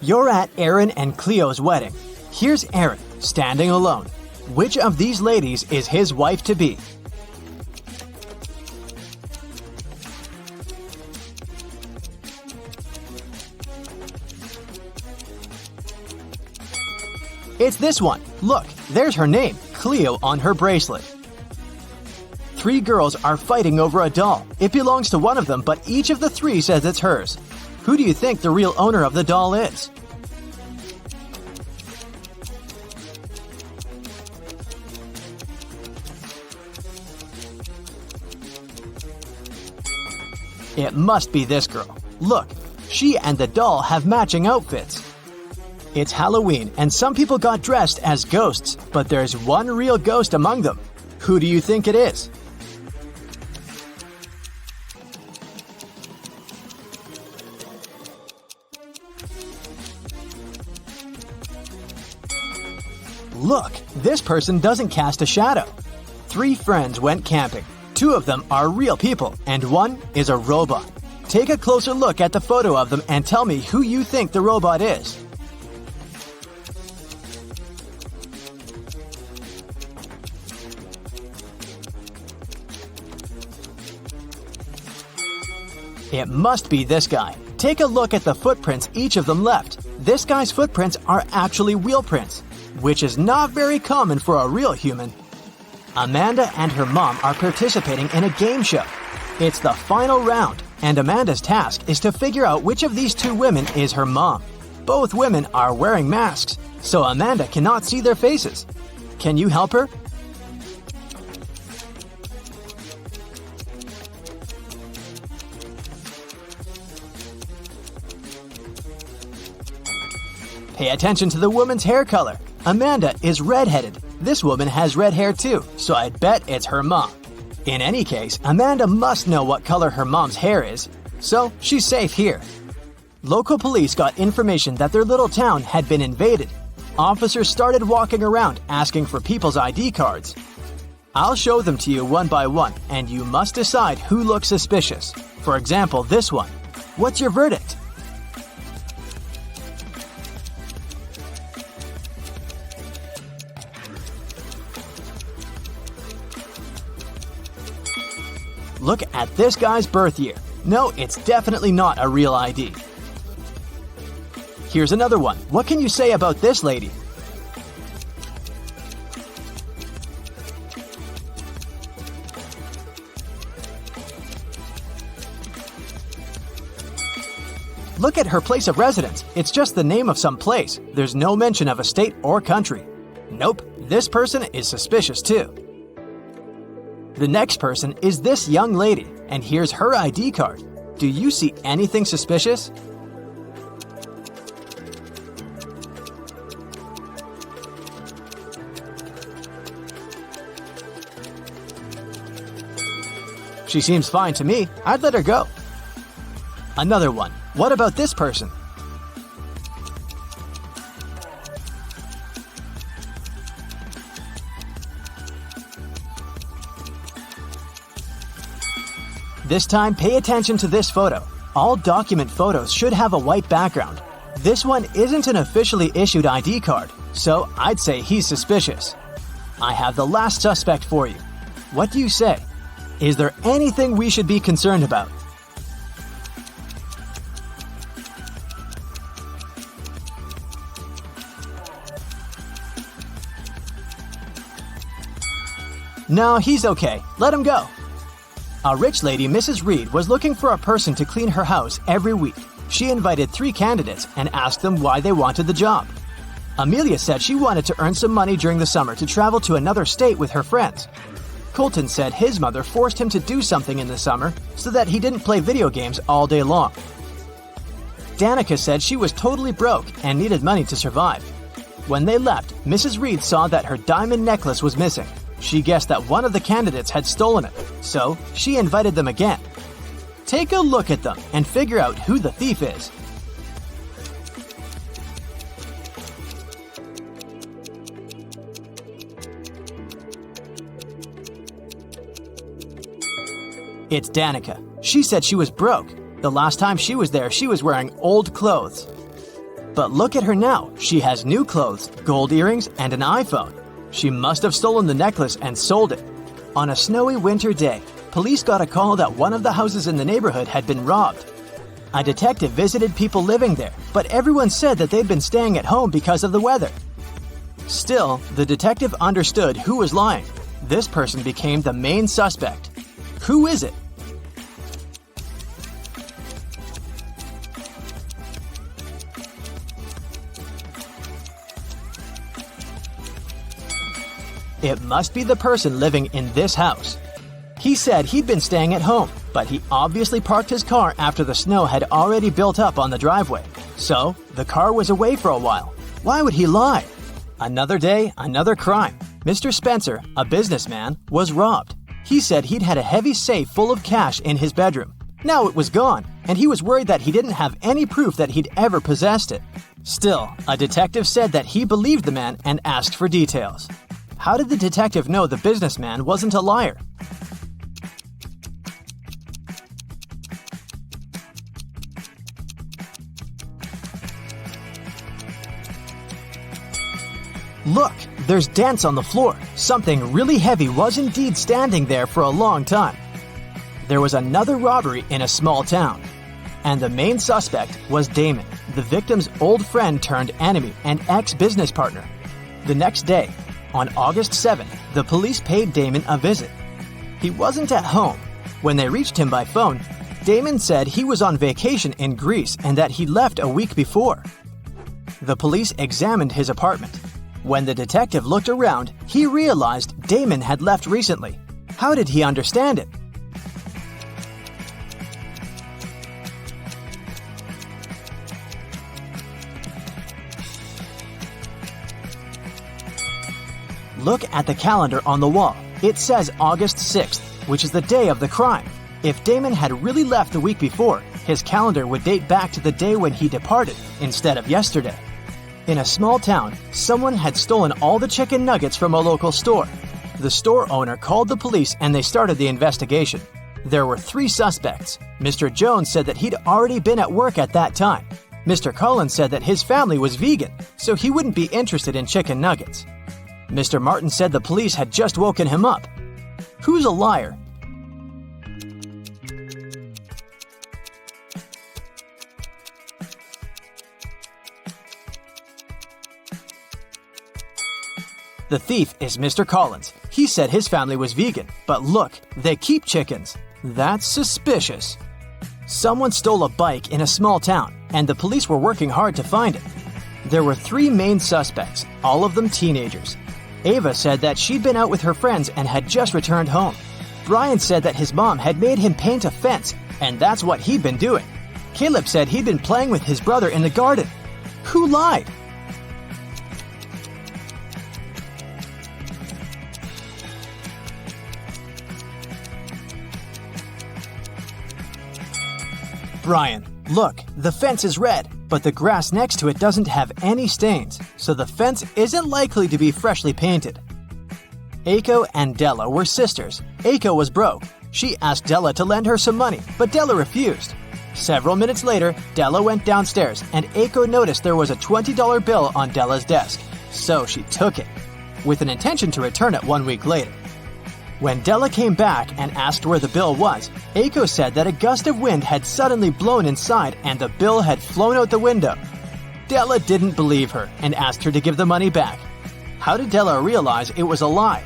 You're at Aaron and Cleo's wedding. Here's Aaron, standing alone. Which of these ladies is his wife-to-be? It's this one. Look, there's her name, Cleo, on her bracelet. 3 girls are fighting over a doll. It belongs to one of them, but each of the 3 says it's hers. Who do you think the real owner of the doll is? It must be this girl. Look, she and the doll have matching outfits. It's Halloween, and some people got dressed as ghosts, but there's one real ghost among them. Who do you think it is? Look, this person doesn't cast a shadow. 3 friends went camping. 2 of them are real people, and 1 is a robot. Take a closer look at the photo of them and tell me who you think the robot is. It must be this guy. Take a look at the footprints each of them left. This guy's footprints are actually wheel prints, which is not very common for a real human. Amanda and her mom are participating in a game show. It's the final round, and Amanda's task is to figure out which of these 2 women is her mom. Both women are wearing masks, so Amanda cannot see their faces. Can you help her? Pay attention to the woman's hair color. Amanda is redheaded. This woman has red hair too, so I'd bet it's her mom. In any case, Amanda must know what color her mom's hair is, so she's safe here. Local police got information that their little town had been invaded. Officers started walking around asking for people's ID cards. I'll show them to you one by one, and you must decide who looks suspicious. For example, this one. What's your verdict? Look at this guy's birth year. No, it's definitely not a real ID. Here's another one. What can you say about this lady? Look at her place of residence. It's just the name of some place. There's no mention of a state or country. Nope, this person is suspicious too. The next person is this young lady, and here's her ID card. Do you see anything suspicious? She seems fine to me. I'd let her go. Another one. What about this person? This time, pay attention to this photo. All document photos should have a white background. This one isn't an officially issued ID card, so I'd say he's suspicious. I have the last suspect for you. What do you say? Is there anything we should be concerned about? No, he's okay. Let him go. A rich lady, Mrs. Reed, was looking for a person to clean her house every week. She invited 3 candidates and asked them why they wanted the job. Amelia said she wanted to earn some money during the summer to travel to another state with her friends. Colton said his mother forced him to do something in the summer so that he didn't play video games all day long. Danica said she was totally broke and needed money to survive. When they left, Mrs. Reed saw that her diamond necklace was missing. She guessed that one of the candidates had stolen it, so she invited them again. Take a look at them and figure out who the thief is. It's Danica. She said she was broke. The last time she was there, she was wearing old clothes. But look at her now. She has new clothes, gold earrings, and an iPhone. She must have stolen the necklace and sold it. On a snowy winter day, police got a call that one of the houses in the neighborhood had been robbed. A detective visited people living there, but everyone said that they'd been staying at home because of the weather. Still, the detective understood who was lying. This person became the main suspect. Who is it? It must be the person living in this house. He said he'd been staying at home, but he obviously parked his car after the snow had already built up on the driveway. So, the car was away for a while. Why would he lie? Another day, another crime. Mr. Spencer, a businessman, was robbed. He said he'd had a heavy safe full of cash in his bedroom. Now it was gone, and he was worried that he didn't have any proof that he'd ever possessed it. Still, a detective said that he believed the man and asked for details. How did the detective know the businessman wasn't a liar? Look, there's dents on the floor. Something really heavy was indeed standing there for a long time. There was another robbery in a small town, and the main suspect was Damon, the victim's old friend turned enemy and ex-business partner. The next day, on August 7th, the police paid Damon a visit. He wasn't at home. When they reached him by phone, Damon said he was on vacation in Greece and that he left a week before. The police examined his apartment. When the detective looked around, he realized Damon had left recently. How did he understand it? Look at the calendar on the wall. It says August 6th, which is the day of the crime. If Damon had really left the week before, his calendar would date back to the day when he departed instead of yesterday. In a small town, someone had stolen all the chicken nuggets from a local store. The store owner called the police and they started the investigation. There were 3 suspects. Mr. Jones said that he'd already been at work at that time. Mr. Collins said that his family was vegan, so he wouldn't be interested in chicken nuggets. Mr. Martin said the police had just woken him up. Who's a liar? The thief is Mr. Collins. He said his family was vegan, but look, they keep chickens. That's suspicious. Someone stole a bike in a small town, and the police were working hard to find it. There were 3 main suspects, all of them teenagers. Ava said that she'd been out with her friends and had just returned home. Brian said that his mom had made him paint a fence, and that's what he'd been doing. Caleb said he'd been playing with his brother in the garden. Who lied? Brian, look, the fence is red, but the grass next to it doesn't have any stains, so the fence isn't likely to be freshly painted. Aiko and Della were sisters. Aiko was broke. She asked Della to lend her some money, but Della refused. Several minutes later, Della went downstairs, and Aiko noticed there was a $20 bill on Della's desk, so she took it, with an intention to return it 1 week later. When Della came back and asked where the bill was, Aiko said that a gust of wind had suddenly blown inside and the bill had flown out the window. Della didn't believe her and asked her to give the money back. How did Della realize it was a lie?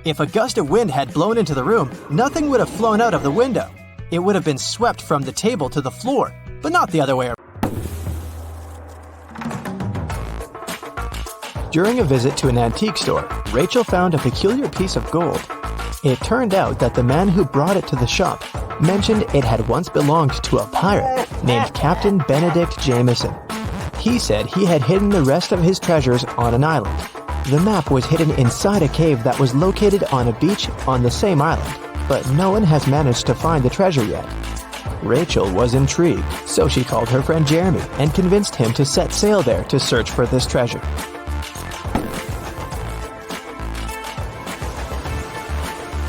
If a gust of wind had blown into the room, nothing would have flown out of the window. It would have been swept from the table to the floor, but not the other way around. During a visit to an antique store, Rachel found a peculiar piece of gold. It turned out that the man who brought it to the shop mentioned it had once belonged to a pirate named Captain Benedict Jameson. He said he had hidden the rest of his treasures on an island. The map was hidden inside a cave that was located on a beach on the same island, but no one has managed to find the treasure yet. Rachel was intrigued, so she called her friend Jeremy and convinced him to set sail there to search for this treasure.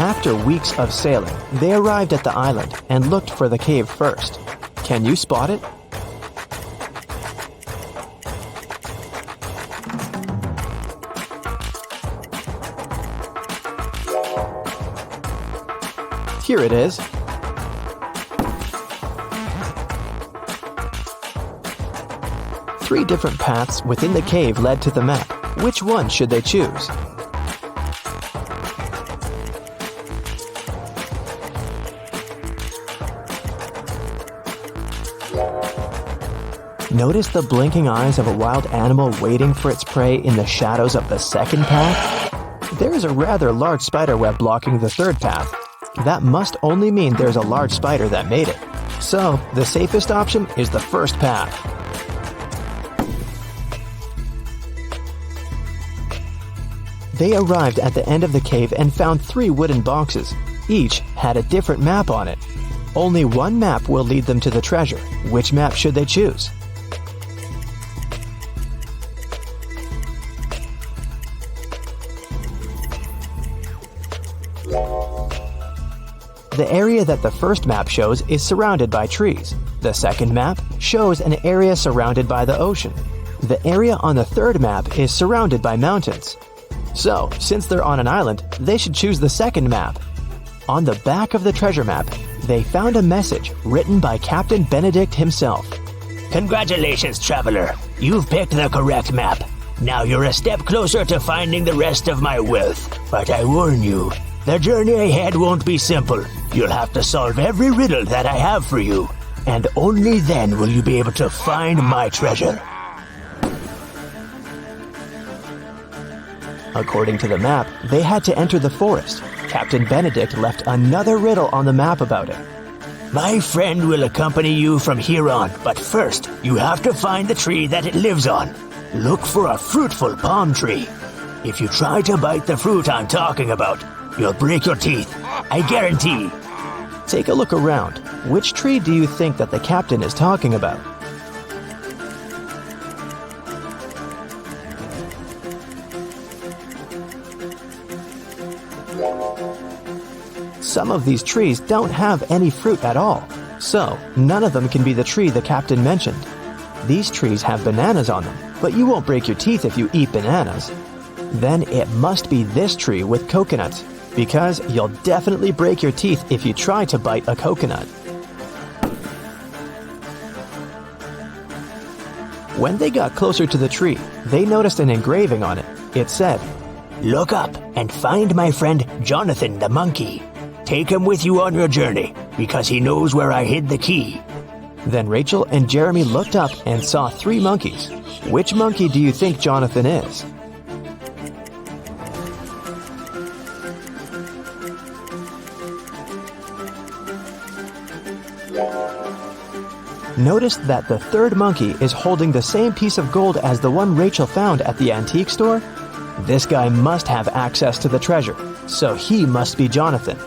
After weeks of sailing, they arrived at the island and looked for the cave first. Can you spot it? Here it is. Three different paths within the cave led to the map. Which one should they choose? Notice the blinking eyes of a wild animal waiting for its prey in the shadows of the second path? There is a rather large spider web blocking the third path. That must only mean there's a large spider that made it. So, the safest option is the first path. They arrived at the end of the cave and found 3 wooden boxes. Each had a different map on it. Only one map will lead them to the treasure. Which map should they choose? The area that the first map shows is surrounded by trees. The second map shows an area surrounded by the ocean. The area on the third map is surrounded by mountains. So, since they're on an island, they should choose the second map. On the back of the treasure map, they found a message written by Captain Benedict himself. Congratulations, traveler. You've picked the correct map. Now you're a step closer to finding the rest of my wealth. But I warn you, the journey ahead won't be simple. You'll have to solve every riddle that I have for you. And only then will you be able to find my treasure. According to the map, they had to enter the forest. Captain Benedict left another riddle on the map about it. My friend will accompany you from here on, but first, you have to find the tree that it lives on. Look for a fruitful palm tree. If you try to bite the fruit I'm talking about, you'll break your teeth. I guarantee. Take a look around. Which tree do you think that the captain is talking about? Some of these trees don't have any fruit at all, so none of them can be the tree the captain mentioned. These trees have bananas on them, but you won't break your teeth if you eat bananas. Then it must be this tree with coconuts, because you'll definitely break your teeth if you try to bite a coconut. When they got closer to the tree, they noticed an engraving on it. It said, "Look up and find my friend Jonathan the monkey. Take him with you on your journey, because he knows where I hid the key." Then Rachel and Jeremy looked up and saw 3 monkeys. Which monkey do you think Jonathan is? Notice that the third monkey is holding the same piece of gold as the one Rachel found at the antique store. This guy must have access to the treasure, so he must be Jonathan.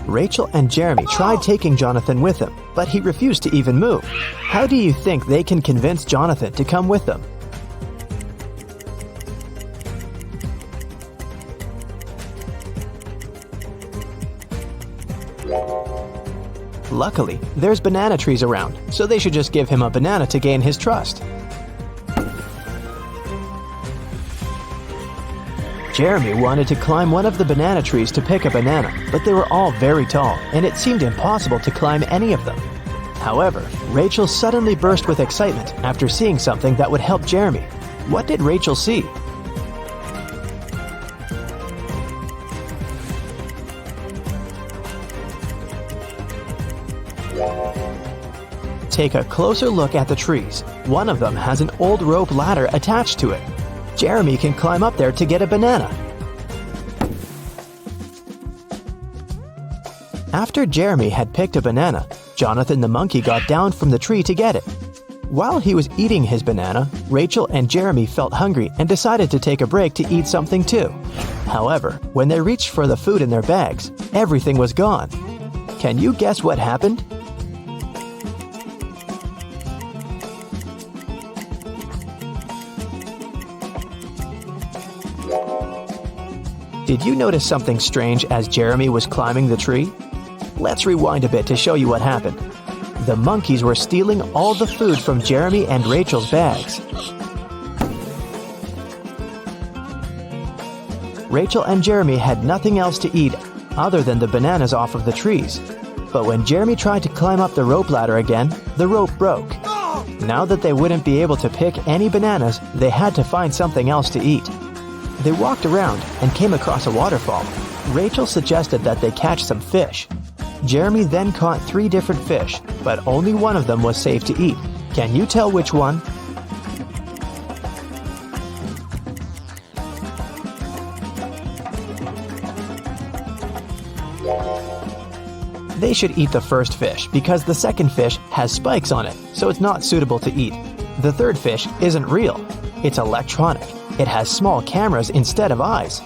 Rachel and Jeremy tried taking Jonathan with them, but he refused to even move. How do you think they can convince Jonathan to come with them? Luckily, there's banana trees around, so they should just give him a banana to gain his trust. Jeremy wanted to climb one of the banana trees to pick a banana, but they were all very tall, and it seemed impossible to climb any of them. However, Rachel suddenly burst with excitement after seeing something that would help Jeremy. What did Rachel see? Take a closer look at the trees. One of them has an old rope ladder attached to it. Jeremy can climb up there to get a banana. After Jeremy had picked a banana, Jonathan the monkey got down from the tree to get it. While he was eating his banana, Rachel and Jeremy felt hungry and decided to take a break to eat something too. However, when they reached for the food in their bags, everything was gone. Can you guess what happened? Did you notice something strange as Jeremy was climbing the tree? Let's rewind a bit to show you what happened. The monkeys were stealing all the food from Jeremy and Rachel's bags. Rachel and Jeremy had nothing else to eat other than the bananas off of the trees. But when Jeremy tried to climb up the rope ladder again, the rope broke. Now that they wouldn't be able to pick any bananas, they had to find something else to eat. They walked around and came across a waterfall. Rachel suggested that they catch some fish. Jeremy then caught 3 different fish, but only one of them was safe to eat. Can you tell which one? They should eat the first fish because the second fish has spikes on it, so it's not suitable to eat. The third fish isn't real. It's electronic. It has small cameras instead of eyes.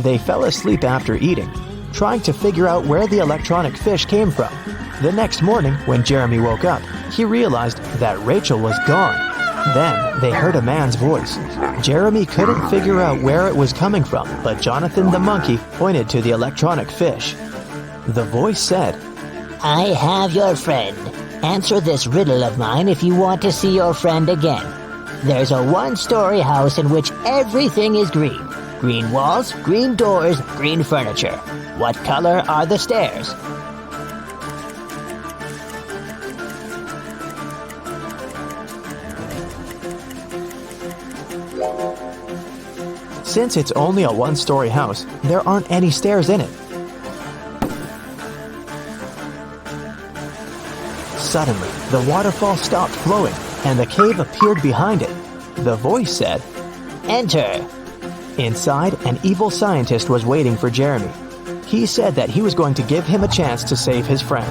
They fell asleep after eating, trying to figure out where the electronic fish came from. The next morning, when Jeremy woke up, he realized that Rachel was gone. Then they heard a man's voice. Jeremy couldn't figure out where it was coming from, but Jonathan the monkey pointed to the electronic fish. The voice said, I have your friend. Answer this riddle of mine if you want to see your friend again. There's a one-story house in which everything is green. Green walls, green doors, green furniture. What color are the stairs? Since it's only a one-story house, there aren't any stairs in it. Suddenly, the waterfall stopped flowing, and the cave appeared behind it. The voice said, Enter. Inside, an evil scientist was waiting for Jeremy. He said that he was going to give him a chance to save his friend.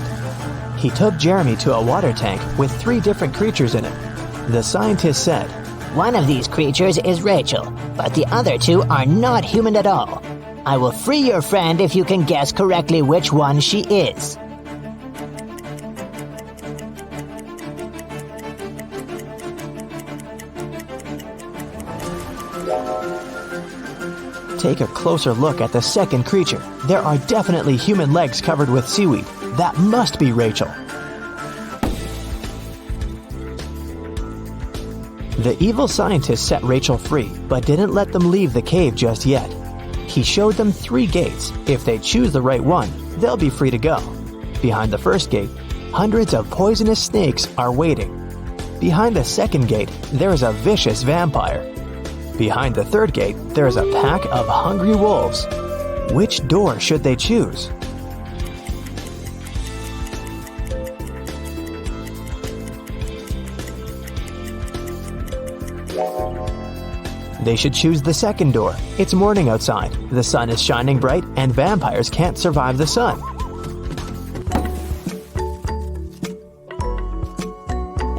He took Jeremy to a water tank with 3 different creatures in it. The scientist said, One of these creatures is Rachel, but the other 2 are not human at all. I will free your friend if you can guess correctly which one she is. Take a closer look at the second creature. There are definitely human legs covered with seaweed. That must be Rachel. The evil scientist set Rachel free, but didn't let them leave the cave just yet. He showed them 3 gates. If they choose the right one, they'll be free to go. Behind the first gate, hundreds of poisonous snakes are waiting. Behind the second gate, there is a vicious vampire. Behind the third gate, there is a pack of hungry wolves. Which door should they choose? They should choose the second door. It's morning outside, the sun is shining bright, and vampires can't survive the sun.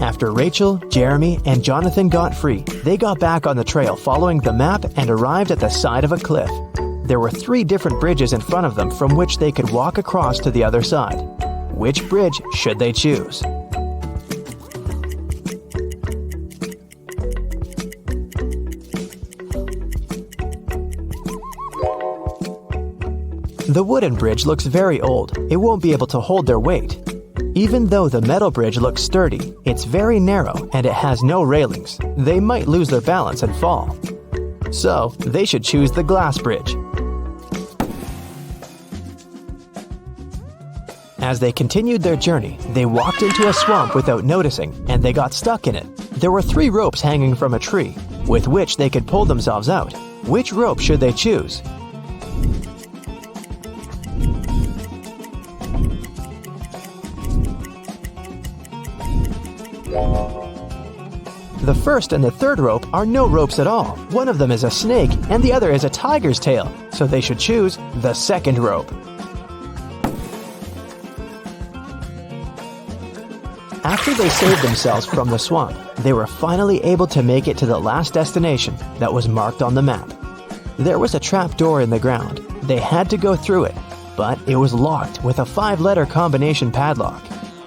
After Rachel, Jeremy, and Jonathan got free, they got back on the trail following the map and arrived at the side of a cliff. There were 3 different bridges in front of them from which they could walk across to the other side. Which bridge should they choose? The wooden bridge looks very old. It won't be able to hold their weight. Even though the metal bridge looks sturdy, it's very narrow and it has no railings. They might lose their balance and fall. So, they should choose the glass bridge. As they continued their journey, they walked into a swamp without noticing, and they got stuck in it. There were 3 ropes hanging from a tree, with which they could pull themselves out. Which rope should they choose? The first and the third rope are no ropes at all. One of them is a snake and the other is a tiger's tail, so they should choose the second rope. After they saved themselves from the swamp, they were finally able to make it to the last destination that was marked on the map. There was a trap door in the ground. They had to go through it, but it was locked with a 5-letter combination padlock.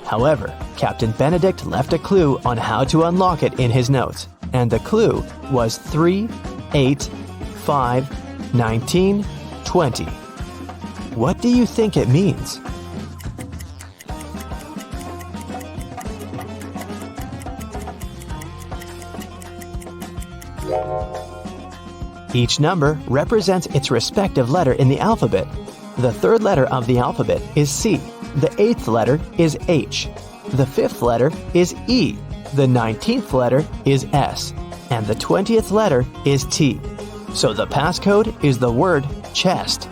However, Captain Benedict left a clue on how to unlock it in his notes. And the clue was 3, 8, 5, 19, 20. What do you think it means? Each number represents its respective letter in the alphabet. The third letter of the alphabet is C. The eighth letter is H. The fifth letter is E. The 19th letter is S. And the 20th letter is T. So the passcode is the word chest.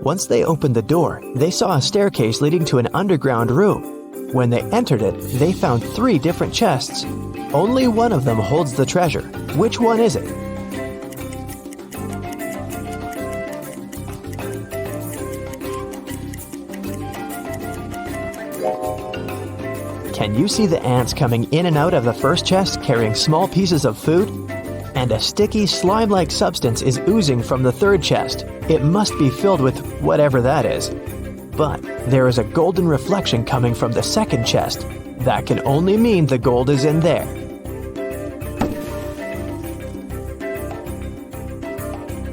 Once they opened the door, they saw a staircase leading to an underground room. When they entered it, they found 3 different chests. Only one of them holds the treasure. Which one is it? Can you see the ants coming in and out of the first chest carrying small pieces of food? And a sticky, slime-like substance is oozing from the third chest. It must be filled with whatever that is. But there is a golden reflection coming from the second chest. That can only mean the gold is in there.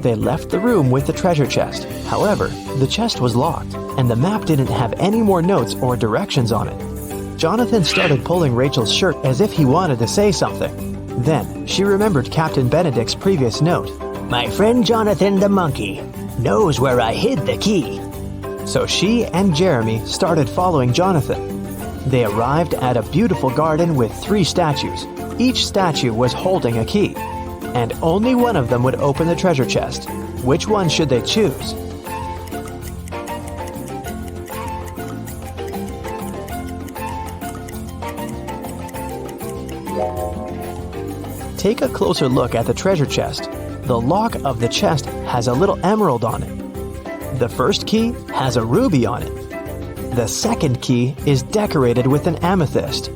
They left the room with the treasure chest. However, the chest was locked, and the map didn't have any more notes or directions on it. Jonathan started pulling Rachel's shirt as if he wanted to say something. Then, she remembered Captain Benedict's previous note. My friend Jonathan the monkey knows where I hid the key. So she and Jeremy started following Jonathan. They arrived at a beautiful garden with 3 statues. Each statue was holding a key, and only one of them would open the treasure chest. Which one should they choose? Take a closer look at the treasure chest. The lock of the chest has a little emerald on it. The first key has a ruby on it. The second key is decorated with an amethyst.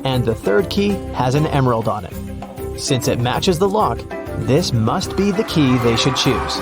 And the third key has an emerald on it. Since it matches the lock, this must be the key they should choose.